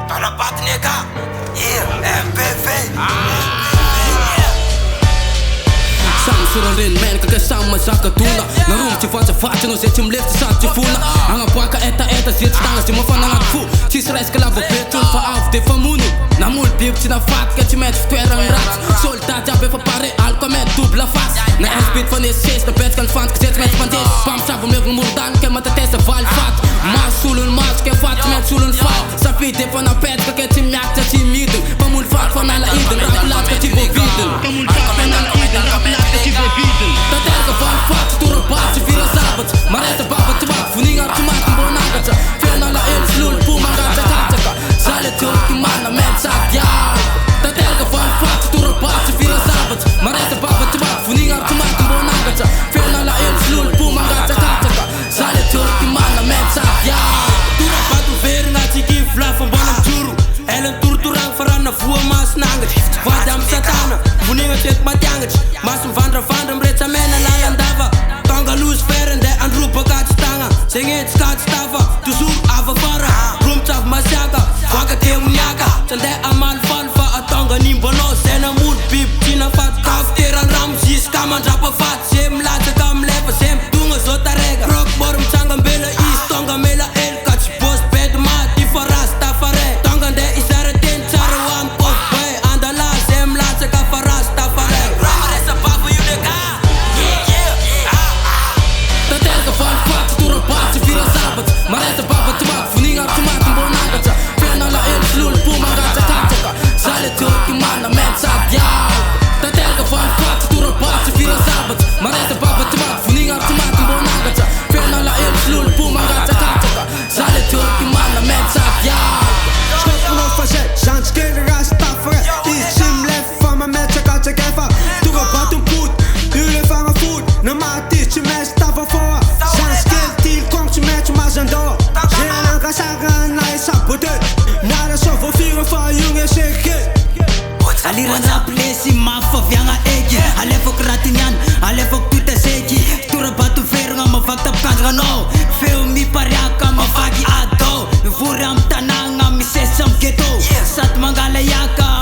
Talabat nega, MPV. Suran rin men kakasama sa katuna Narum ci fața față nu se cim lefti sa ci funa Anga poaca eta zit stanga ci mă fana nga fu Ci sres că la betul fa af de famunu Na mult bib ci na fat că ci met ftuera în rat Soldați abe fa pare alco met dubla fas Na espit van is na pet kan fant că zet met pantes Pam sa vom levul murdan că mă tătese val fat Mas sulul mas că fat met sulul fat Sa pite fana pet că ci miacta ci midul Pamul fat fana la idul rap lat că ci bovidul Pamul fat fana la idul rap lat că ci bovidul Dat elke van fat, door een baardje via een zabat Maar het is baba te wak, voeding aan te maken, bonagacha Veel naar la il, slul, puma, gacha, gacha Zal het ook die mannen met zak, ja Dat elke van fat, door een baardje via een zabat Maar het is baba te wak, voeding aan te maken, bonagacha Veel naar la il, slul, puma, gacha, gacha Zal het ook die mannen met zak, ja Toen een batu veren, had je geen vlak van bonam churu Ellen turturang veranderen voor maas nanget Vadam satana, voeding het het matjanget Mas een vandra mrecha mena la landava Tonga loose verende an rupa kat stanga Singit skat stava, tu sur ava fara Rum taf masyaga, waka te unyaka Chande amal falfa, a tonga nimbono Sena mood bip, china fat kaf Teran ram, sis kaman rapa fat Sem lata kam lepa, sem tunga zota rega Rock borum changa mbela is, tonga mela el Kach boss bed ma, tifa rasta fare Tonga de isara ten chara wan pof Bay andala, sem lata ka farasta fare Ramaresa babu yudeka Dat elke van fat, door een baardje via een zabat Maar het is baba te wak, voeding aan te maken, bonagacha Veel naar la il, slul, puma, gacha, gacha Zal het ook die mannen met zak, ja Dat elke van fat, door een baardje via een zabat Maar het is baba te wak, voeding aan te maken, bonagacha Veel naar la il, slul, puma, gacha, gacha Zal het ook die mannen met zak, ja Schot van op van zet, zijn skillen gaan stafferen Iets sim lef van mijn met z'n kat z'n geven Doe een wat een poet, jullie vangen voet Normaal is je met staffen voor Zijn skill deal komt je met je maar zijn door Zijn lang gaan zeggen, na je sap wordt het Na de zoveel vieren van jongens en git Aliran rap lesi mafa vyanga eki Alefo kratinyan, alefo tuta seki Tura batu verga ma fakta pkandra no Feo mi pariaka ma fagi ado Vuram tananga mi sesam keto Sat mangala yaka